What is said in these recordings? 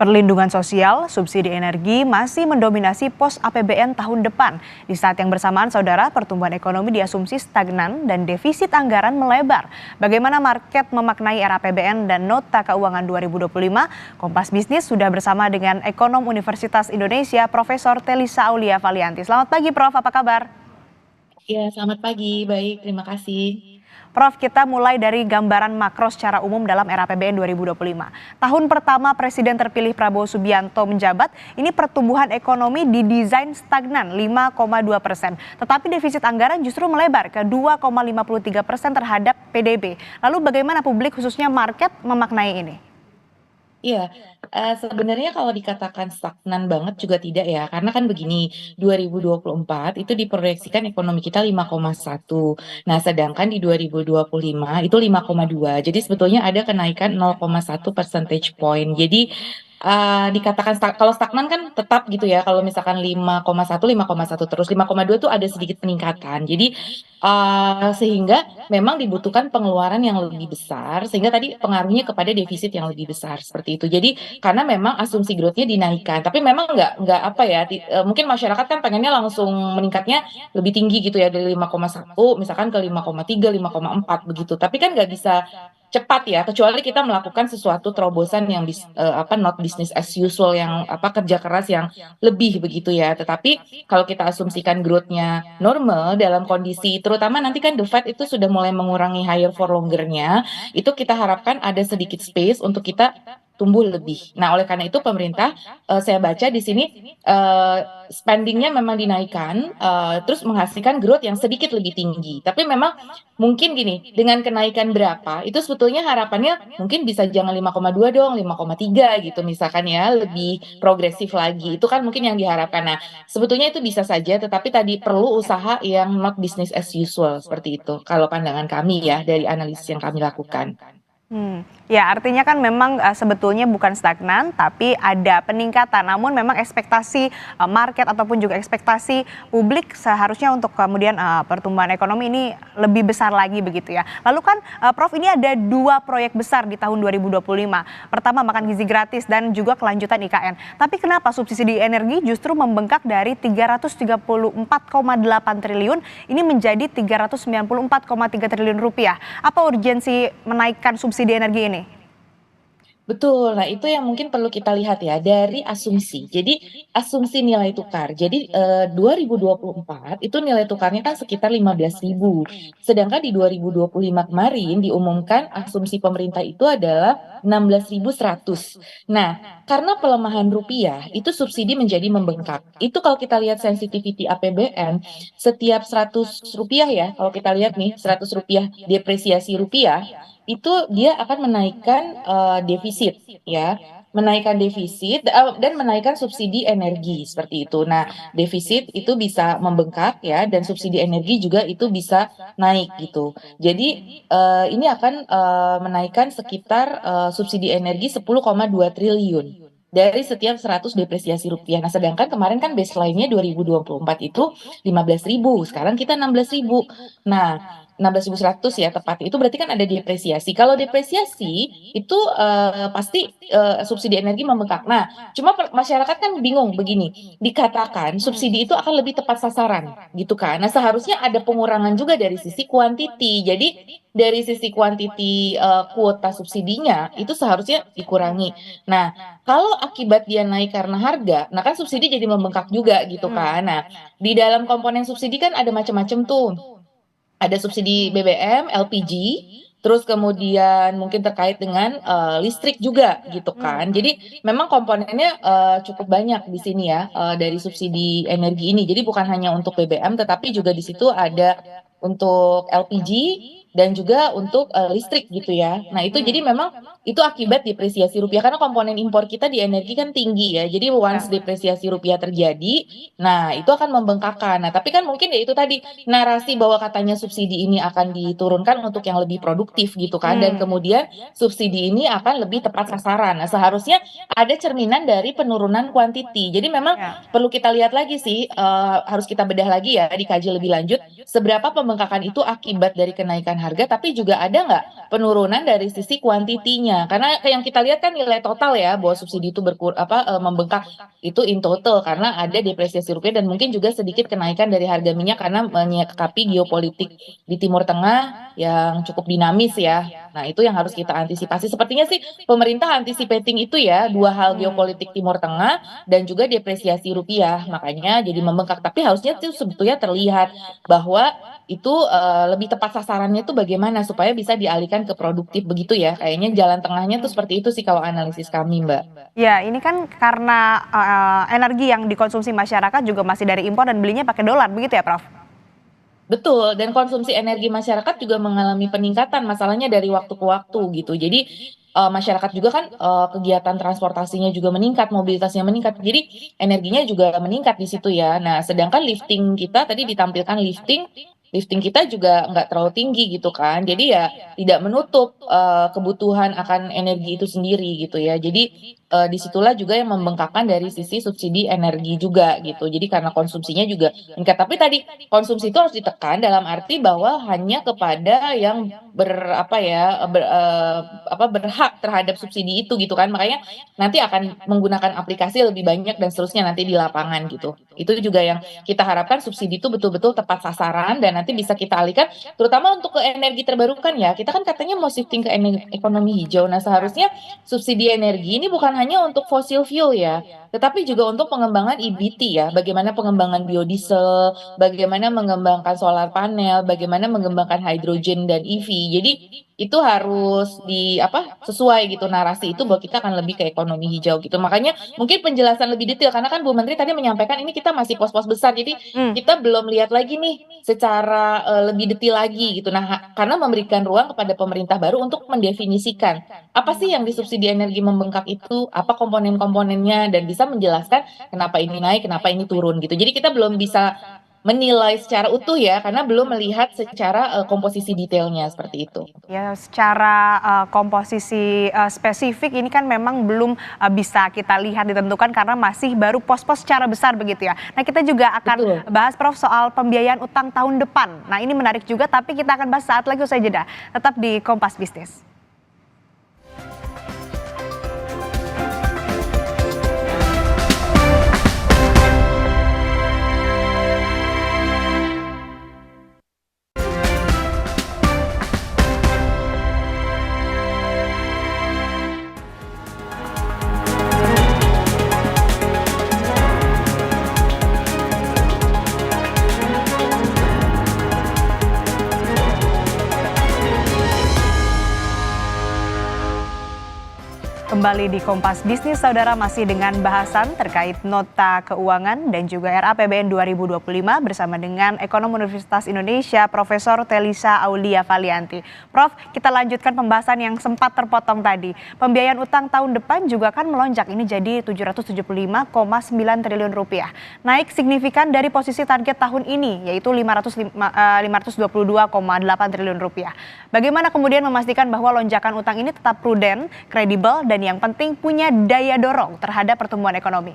Perlindungan sosial, subsidi energi masih mendominasi pos APBN tahun depan. Di saat yang bersamaan, saudara, pertumbuhan ekonomi diasumsi stagnan dan defisit anggaran melebar. Bagaimana market memaknai era APBN dan nota keuangan 2025? Kompas Bisnis sudah bersama dengan ekonom Universitas Indonesia, Profesor Telisa Aulia Valianti. Selamat pagi, Prof. Apa kabar? Ya, selamat pagi. Baik, terima kasih. Prof, kita mulai dari gambaran makro secara umum dalam era APBN 2025. Tahun pertama Presiden terpilih Prabowo Subianto menjabat, ini pertumbuhan ekonomi didesain stagnan 5,2%. Tetapi defisit anggaran justru melebar ke 2,53% terhadap PDB. Lalu bagaimana publik khususnya market memaknai ini? Iya, sebenarnya kalau dikatakan stagnan banget juga tidak ya, karena kan begini, 2024 itu diproyeksikan ekonomi kita 5,1. Nah, sedangkan di 2025 itu 5,2. Jadi sebetulnya ada kenaikan 0,1 percentage point. Jadi, dikatakan kalau stagnan kan tetap gitu ya, kalau misalkan 5,1 terus, 5,2 tuh ada sedikit peningkatan. Jadi, sehingga memang dibutuhkan pengeluaran yang lebih besar, sehingga tadi pengaruhnya kepada defisit yang lebih besar, seperti itu. Jadi, karena memang asumsi growth-nya dinaikkan, tapi memang nggak apa ya, mungkin masyarakat kan pengennya langsung meningkatnya lebih tinggi gitu ya, dari 5,1 misalkan ke 5,3, 5,4 begitu. Tapi kan nggak bisa cepat ya, kecuali kita melakukan sesuatu terobosan yang not business as usual, yang kerja keras yang lebih begitu ya. Tetapi kalau kita asumsikan growth-nya normal dalam kondisi, terutama nanti kan the Fed itu sudah mulai mengurangi higher for longer-nya, itu kita harapkan ada sedikit space untuk kita tumbuh lebih. Nah, oleh karena itu pemerintah, saya baca di sini, spending-nya memang dinaikkan, terus menghasilkan growth yang sedikit lebih tinggi. Tapi memang mungkin gini, dengan kenaikan berapa, itu sebetulnya harapannya mungkin bisa jangan 5,2 dong, 5,3 gitu misalkan ya, lebih progresif lagi. Itu kan mungkin yang diharapkan. Nah, sebetulnya itu bisa saja, tetapi tadi perlu usaha yang not business as usual, seperti itu. Kalau pandangan kami ya, dari analisis yang kami lakukan. Ya artinya kan memang sebetulnya bukan stagnan tapi ada peningkatan. Namun memang ekspektasi market ataupun juga ekspektasi publik seharusnya untuk kemudian pertumbuhan ekonomi ini lebih besar lagi begitu ya. Lalu kan Prof, ini ada dua proyek besar di tahun 2025. Pertama makan gizi gratis dan juga kelanjutan IKN. Tapi kenapa subsidi energi justru membengkak dari 334,8 triliun ini menjadi 394,3 triliun rupiah? Apa urgensi menaikkan subsidi energi ini? Betul, nah itu yang mungkin perlu kita lihat ya dari asumsi. Jadi asumsi nilai tukar. Jadi 2024 itu nilai tukarnya kan sekitar 15.000. Sedangkan di 2025 kemarin diumumkan asumsi pemerintah itu adalah 16.100. Nah, karena pelemahan rupiah itu subsidi menjadi membengkak. Itu kalau kita lihat sensitivity APBN, setiap 100 rupiah ya, kalau kita lihat nih 100 rupiah depresiasi rupiah, itu dia akan menaikkan, defisit ya, menaikkan defisit, dan menaikkan subsidi energi, seperti itu. Nah, defisit itu bisa membengkak ya, dan subsidi energi juga itu bisa naik gitu. Jadi, ini akan, menaikkan sekitar, subsidi energi 10,2 triliun dari setiap 100 depresiasi rupiah. Nah, sedangkan kemarin kan baseline-nya 2024 itu 15.000, sekarang kita 16.000. Nah, 16.100 ya tepatnya, itu berarti kan ada depresiasi. Kalau depresiasi itu, pasti, subsidi energi membengkak. Nah, cuma masyarakat kan bingung begini, dikatakan subsidi itu akan lebih tepat sasaran gitu kan. Nah, seharusnya ada pengurangan juga dari sisi kuantiti. Jadi dari sisi kuantiti, kuota subsidinya itu seharusnya dikurangi. Nah, kalau akibat dia naik karena harga, nah kan subsidi jadi membengkak juga gitu kan. Nah, di dalam komponen subsidi kan ada macam-macam tuh. Ada subsidi BBM, LPG, terus kemudian mungkin terkait dengan, listrik juga gitu kan. Jadi memang komponennya, cukup banyak di sini ya, dari subsidi energi ini. Jadi bukan hanya untuk BBM, tetapi juga di situ ada untuk LPG dan juga untuk, listrik gitu ya. Nah itu jadi memang itu akibat depresiasi rupiah, karena komponen impor kita di energi kan tinggi ya. Jadi once depresiasi rupiah terjadi, nah itu akan membengkakkan. Nah tapi kan mungkin ya itu tadi, narasi bahwa katanya subsidi ini akan diturunkan untuk yang lebih produktif gitu kan, dan kemudian subsidi ini akan lebih tepat sasaran. Nah, seharusnya ada cerminan dari penurunan kuantiti. Jadi memang Ya. perlu kita lihat lagi sih, harus kita bedah lagi ya, dikaji lebih lanjut, seberapa pembengkakan itu akibat dari kenaikan harga, tapi juga ada nggak penurunan dari sisi kuantitinya? Karena yang kita lihat kan nilai total ya, bahwa subsidi itu membengkak itu in total karena ada depresiasi rupiah dan mungkin juga sedikit kenaikan dari harga minyak karena menyikapi geopolitik di Timur Tengah yang cukup dinamis ya. Nah, itu yang harus kita antisipasi. Sepertinya sih pemerintah anticipating itu ya, dua hal geopolitik Timur Tengah dan juga depresiasi rupiah. Makanya jadi membengkak. Tapi harusnya itu sebetulnya terlihat bahwa itu lebih tepat sasarannya itu bagaimana supaya bisa dialihkan ke produktif begitu ya. Kayaknya jalan tengahnya tuh seperti itu sih kalau analisis kami, Mbak. Ya, ini kan karena energi yang dikonsumsi masyarakat juga masih dari impor dan belinya pakai dolar, begitu ya, Prof? Betul, dan konsumsi energi masyarakat juga mengalami peningkatan, masalahnya dari waktu ke waktu gitu. Jadi masyarakat juga kan kegiatan transportasinya juga meningkat, mobilitasnya meningkat. Jadi energinya juga meningkat di situ ya. Nah, sedangkan lifting kita tadi ditampilkan lifting, lifting kita juga nggak terlalu tinggi gitu kan. Jadi ya tidak menutup kebutuhan akan energi itu sendiri gitu ya. Jadi disitulah juga yang membengkakkan dari sisi subsidi energi juga gitu. Jadi karena konsumsinya juga meningkat. Tapi tadi konsumsi itu harus ditekan dalam arti bahwa hanya kepada yang berhak terhadap subsidi itu gitu kan. Makanya nanti akan menggunakan aplikasi lebih banyak dan seterusnya nanti di lapangan gitu. Itu juga yang kita harapkan subsidi itu betul-betul tepat sasaran dan nanti bisa kita alihkan terutama untuk ke energi terbarukan ya. Kita kan katanya mau shifting ke ekonomi hijau. Nah, seharusnya subsidi energi ini bukan hanya untuk fossil fuel ya, tetapi juga untuk pengembangan EBT ya. Bagaimana pengembangan biodiesel, bagaimana mengembangkan solar panel, bagaimana mengembangkan hidrogen dan EV. Jadi itu harus sesuai gitu narasi itu bahwa kita akan lebih ke ekonomi hijau gitu. Makanya mungkin penjelasan lebih detail karena kan Bu Menteri tadi menyampaikan ini kita masih pos-pos besar. Jadi Hmm. kita belum lihat lagi nih secara lebih detail lagi gitu. Nah, karena memberikan ruang kepada pemerintah baru untuk mendefinisikan apa sih yang disubsidi energi membengkak itu, apa komponen-komponennya dan bisa menjelaskan kenapa ini naik, kenapa ini turun gitu. Jadi kita belum bisa menilai secara utuh ya, karena belum melihat secara komposisi detailnya seperti itu. Ya, secara komposisi spesifik ini kan memang belum bisa kita lihat ditentukan karena masih baru pos-pos secara besar begitu ya. Nah, kita juga akan Betul. bahas Prof soal pembiayaan utang tahun depan. Nah, ini menarik juga tapi kita akan bahas saat lagi usai jeda. Tetap di Kompas Bisnis. Kembali di Kompas Bisnis, Saudara, masih dengan bahasan terkait nota keuangan dan juga RAPBN 2025 bersama dengan Ekonom Universitas Indonesia, Profesor Telisa Aulia Valianti. Prof, kita lanjutkan pembahasan yang sempat terpotong tadi. Pembiayaan utang tahun depan juga akan melonjak, ini jadi 775,9 triliun rupiah. Naik signifikan dari posisi target tahun ini, yaitu 522,8 triliun rupiah. Bagaimana kemudian memastikan bahwa lonjakan utang ini tetap prudent, kredibel, dan yang penting punya daya dorong terhadap pertumbuhan ekonomi?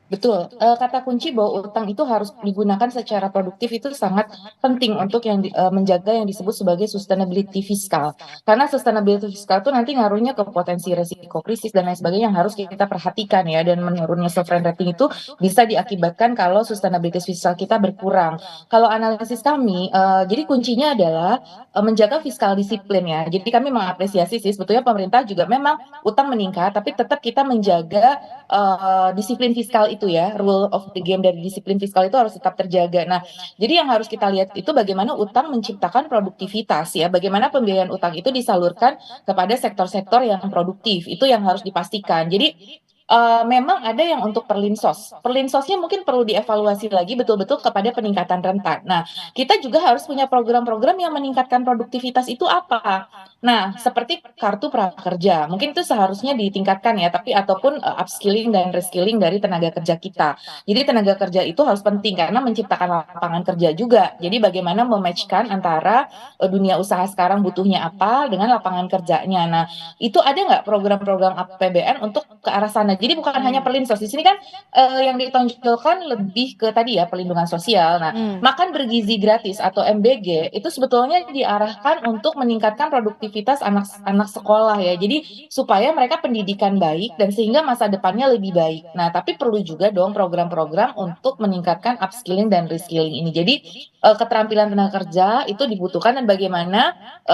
Betul, kata kunci bahwa utang itu harus digunakan secara produktif itu sangat penting untuk menjaga yang disebut sebagai sustainability fiskal. Karena sustainability fiskal itu nanti ngaruhnya ke potensi resiko krisis dan lain sebagainya yang harus kita perhatikan ya, dan menurunnya sovereign rating itu bisa diakibatkan kalau sustainability fiskal kita berkurang. Kalau analisis kami, jadi kuncinya adalah menjaga fiskal disiplin ya. Jadi kami mengapresiasi sih sebetulnya pemerintah juga memang utang meningkat, tapi tetap kita menjaga disiplin fiskal itu ya, rule of the game dari disiplin fiskal itu harus tetap terjaga. Nah, jadi yang harus kita lihat itu bagaimana utang menciptakan produktivitas ya, bagaimana pembiayaan utang itu disalurkan kepada sektor-sektor yang produktif, itu yang harus dipastikan. Jadi memang ada yang untuk perlinsos. Perlinsosnya mungkin perlu dievaluasi lagi betul-betul kepada peningkatan rentan. Nah, kita juga harus punya program-program yang meningkatkan produktivitas itu apa? Nah, seperti kartu prakerja, mungkin itu seharusnya ditingkatkan ya, tapi ataupun upskilling dan reskilling dari tenaga kerja kita. Jadi tenaga kerja itu harus penting karena menciptakan lapangan kerja juga. Jadi bagaimana mematchkan antara dunia usaha sekarang butuhnya apa dengan lapangan kerjanya. Nah, itu ada nggak program-program APBN untuk ke arah sana Nah, jadi bukan hanya perlinsos. Di sini kan yang ditonjolkan lebih ke tadi ya perlindungan sosial. Nah, Hmm, makan bergizi gratis atau MBG itu sebetulnya diarahkan untuk meningkatkan produktivitas anak-anak sekolah ya. Jadi supaya mereka pendidikan baik dan sehingga masa depannya lebih baik. Nah, tapi perlu juga dong program-program untuk meningkatkan upskilling dan reskilling ini. Jadi keterampilan tenaga kerja itu dibutuhkan dan bagaimana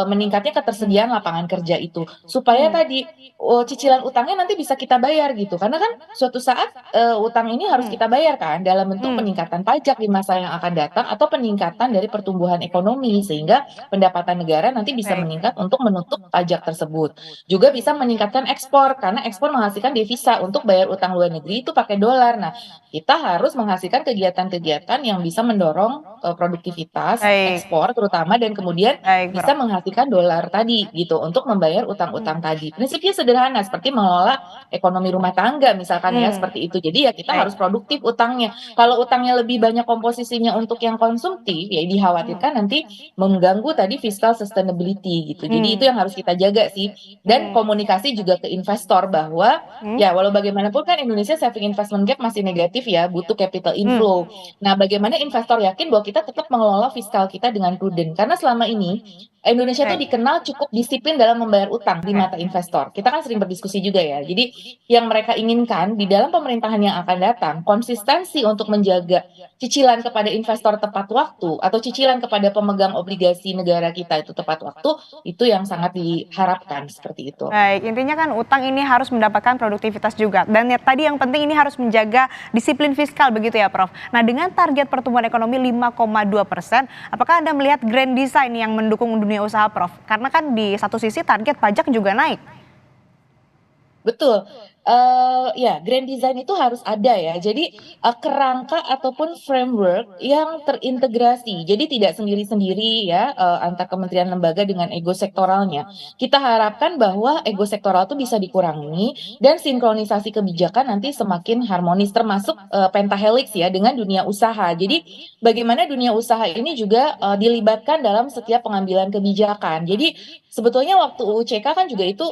meningkatnya ketersediaan lapangan kerja itu supaya hmm, tadi cicilan utangnya nanti bisa kita bayar gitu. Karena kan suatu saat utang ini harus hmm, kita bayar kan dalam bentuk hmm, peningkatan pajak di masa yang akan datang atau peningkatan dari pertumbuhan ekonomi sehingga pendapatan negara nanti bisa baik. meningkat untuk menutup pajak tersebut. Juga bisa meningkatkan ekspor karena ekspor menghasilkan devisa untuk bayar utang luar negeri itu pakai dolar. Nah, kita harus menghasilkan kegiatan-kegiatan yang bisa mendorong produktivitas Baik, ekspor terutama dan kemudian baik, bisa Prof. menghasilkan dolar tadi gitu untuk membayar utang-utang Hmm, tadi. Prinsipnya sederhana seperti mengelola ekonomi rumah tangga misalkan ya hmm, seperti itu. Jadi ya kita baik. harus produktif utangnya. Kalau utangnya lebih banyak komposisinya untuk yang konsumtif ya Hmm, dikhawatirkan nanti mengganggu tadi fiscal sustainability gitu. Jadi itu hmm, yang harus kita jaga sih. Dan hmm, komunikasi juga ke investor bahwa hmm, ya walau bagaimanapun kan Indonesia saving investment gap masih negatif ya, butuh capital hmm, inflow. Nah, bagaimana investor yakin bahwa kita tetap mengelola fiskal kita dengan prudent? Karena selama ini Indonesia tuh baik. dikenal cukup disiplin dalam membayar utang di Oke. mata investor. Kita kan sering berdiskusi juga ya. Jadi yang mereka inginkan di dalam pemerintahan yang akan datang, konsistensi untuk menjaga cicilan kepada investor tepat waktu atau cicilan kepada pemegang obligasi negara kita itu tepat waktu, itu yang sangat diharapkan seperti itu. Baik, intinya kan utang ini harus mendapatkan produktivitas juga. Dan ya, tadi yang penting ini harus menjaga disiplin fiskal begitu ya Prof. Nah dengan target pertumbuhan ekonomi 5,2%, apakah Anda melihat grand design yang mendukung dunia usaha Prof? Karena kan di satu sisi target pajak juga naik. Betul, ya grand design itu harus ada ya. Jadi, kerangka ataupun framework yang terintegrasi. Jadi tidak sendiri-sendiri ya, antar kementerian lembaga dengan ego sektoralnya. Kita harapkan bahwa ego sektoral itu bisa dikurangi dan sinkronisasi kebijakan nanti semakin harmonis termasuk, pentahelix ya dengan dunia usaha. Jadi bagaimana dunia usaha ini juga, dilibatkan dalam setiap pengambilan kebijakan. Jadi sebetulnya waktu UU CK kan juga itu,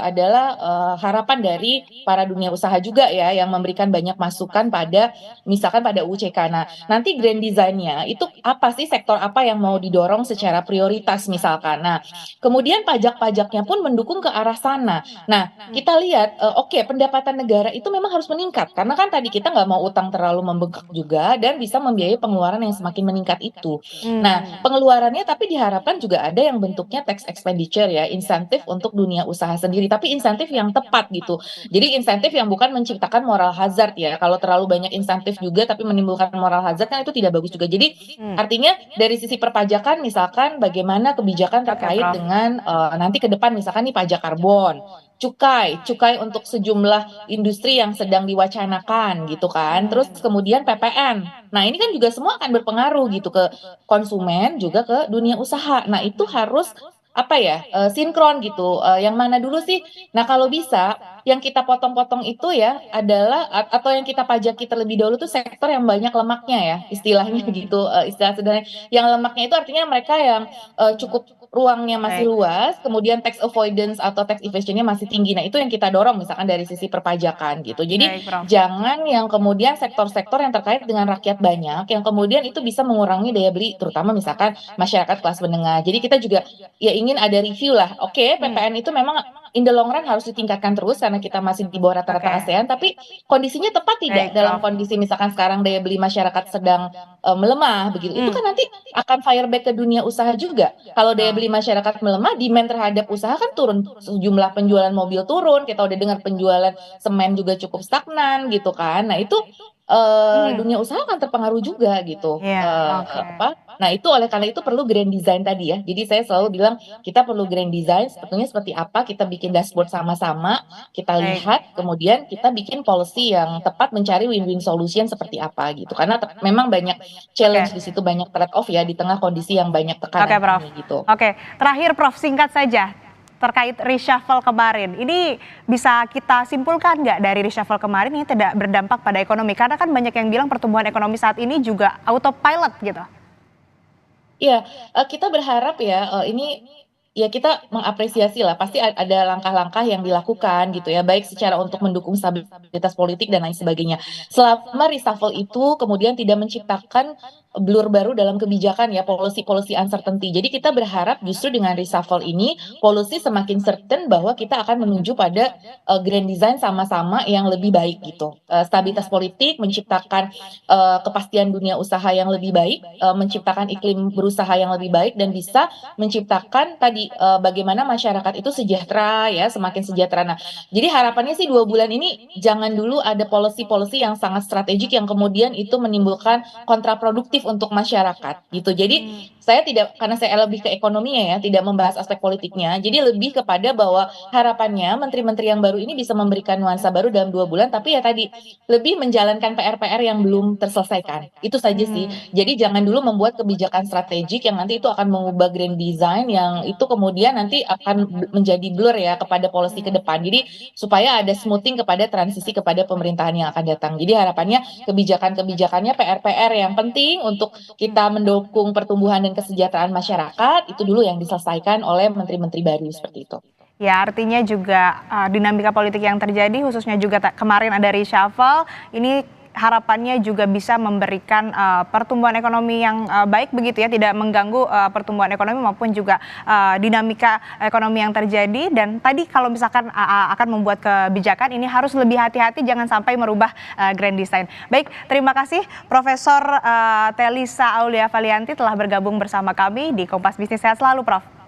adalah, harapan dari para dunia usaha juga ya, yang memberikan banyak masukan pada misalkan pada UU CK. Nah, nanti grand design-nya itu apa sih, sektor apa yang mau didorong secara prioritas misalkan. Nah, kemudian pajak-pajaknya pun mendukung ke arah sana. Nah, kita lihat, oke pendapatan negara itu memang harus meningkat, karena kan tadi kita nggak mau utang terlalu membengkak juga dan bisa membiayai pengeluaran yang semakin meningkat itu. Nah, Hmm, pengeluarannya tapi diharapkan juga ada yang bentuknya tax expenditure ya, insentif untuk dunia usaha sendiri, tapi insentif yang tepat gitu. Jadi insentif yang bukan menciptakan moral hazard ya. Kalau terlalu banyak insentif juga tapi menimbulkan moral hazard kan itu tidak bagus juga. Jadi hmm. artinya dari sisi perpajakan misalkan bagaimana kebijakan Oke terkait Prof. dengan nanti ke depan misalkan nih pajak karbon, cukai untuk sejumlah industri yang sedang diwacanakan gitu kan. Terus Hmm, kemudian PPN. Nah, ini kan juga semua akan berpengaruh gitu ke konsumen juga ke dunia usaha. Nah, itu harus apa ya, sinkron gitu, yang mana dulu sih? Nah, kalau bisa yang kita potong-potong itu ya adalah atau yang kita pajaki terlebih dahulu tuh sektor yang banyak lemaknya ya, istilahnya hmm, gitu, istilah sederhana. Yang lemaknya itu artinya mereka yang, cukup ruangnya masih baik, luas, kemudian tax avoidance atau tax evasion-nya masih tinggi. Nah, itu yang kita dorong misalkan dari sisi perpajakan gitu. Jadi baik Prof. jangan yang kemudian sektor-sektor yang terkait dengan rakyat banyak, yang kemudian itu bisa mengurangi daya beli, terutama misalkan masyarakat kelas menengah. Jadi kita juga ya ingin ada review lah. Oke, Hmm, PPN itu memang in the long run harus ditingkatkan terus karena kita masih di bawah rata-rata oke, ASEAN, tapi kondisinya tepat tidak baik dalam Prof. kondisi misalkan sekarang daya beli masyarakat sedang melemah begitu. Itu Hmm, kan nanti akan fire back ke dunia usaha juga. Kalau daya betul. beli masyarakat melemah, demand terhadap usaha kan turun, sejumlah penjualan mobil turun, kita udah dengar penjualan semen juga cukup stagnan gitu kan. Nah, itu Hmm, dunia usaha akan terpengaruh juga gitu. iya, oke. Nah, itu oleh karena itu perlu grand design tadi ya. Jadi saya selalu bilang kita perlu grand design sebetulnya seperti apa, kita bikin dashboard sama-sama, kita Baik, lihat, kemudian kita bikin policy yang tepat mencari win-win solution seperti apa gitu. Karena memang banyak oke. challenge di situ, banyak trade off ya di tengah kondisi yang banyak Oke tekanan Prof. ini gitu. Oke, terakhir Prof singkat saja terkait reshuffle kemarin. Ini bisa kita simpulkan nggak dari reshuffle kemarin ini tidak berdampak pada ekonomi? Karena kan banyak yang bilang pertumbuhan ekonomi saat ini juga autopilot gitu. Iya, kita berharap ya, ini ya kita mengapresiasi lah, pasti ada langkah-langkah yang dilakukan gitu ya, baik secara untuk mendukung stabilitas politik dan lain sebagainya. Selama reshuffle itu kemudian tidak menciptakan blur baru dalam kebijakan ya, policy-policy uncertainty. Jadi kita berharap justru dengan reshuffle ini, policy semakin certain bahwa kita akan menuju pada grand design sama-sama yang lebih baik gitu. Stabilitas politik, menciptakan kepastian dunia usaha yang lebih baik, menciptakan iklim berusaha yang lebih baik, dan bisa menciptakan tadi bagaimana masyarakat itu sejahtera ya, semakin sejahtera. Nah, jadi harapannya sih 2 bulan ini jangan dulu ada policy-policy yang sangat strategik yang kemudian itu menimbulkan kontraproduktif untuk masyarakat gitu. Jadi Hmm. saya tidak, karena saya lebih ke ekonominya ya, tidak membahas aspek politiknya. Jadi lebih kepada bahwa harapannya menteri-menteri yang baru ini bisa memberikan nuansa baru dalam 2 bulan, tapi ya tadi lebih menjalankan PR-PR yang belum terselesaikan. Itu saja sih. Hmm. Jadi jangan dulu membuat kebijakan strategik yang nanti itu akan mengubah grand design yang itu kemudian nanti akan menjadi blur ya kepada policy ke depan. Jadi supaya ada smoothing kepada transisi kepada pemerintahan yang akan datang. Jadi harapannya kebijakan-kebijakannya PR-PR yang penting untuk kita mendukung pertumbuhan dan kesejahteraan masyarakat itu dulu yang diselesaikan oleh menteri-menteri baru seperti itu. Ya, artinya juga dinamika politik yang terjadi, khususnya juga kemarin ada reshuffle, ini harapannya juga bisa memberikan pertumbuhan ekonomi yang baik begitu ya, tidak mengganggu pertumbuhan ekonomi maupun juga dinamika ekonomi yang terjadi. Dan tadi kalau misalkan akan membuat kebijakan ini harus lebih hati-hati, jangan sampai merubah grand design. Baik, terima kasih Profesor Telisa Aulia Valianti telah bergabung bersama kami di Kompas Bisnis. Sehat selalu, Prof.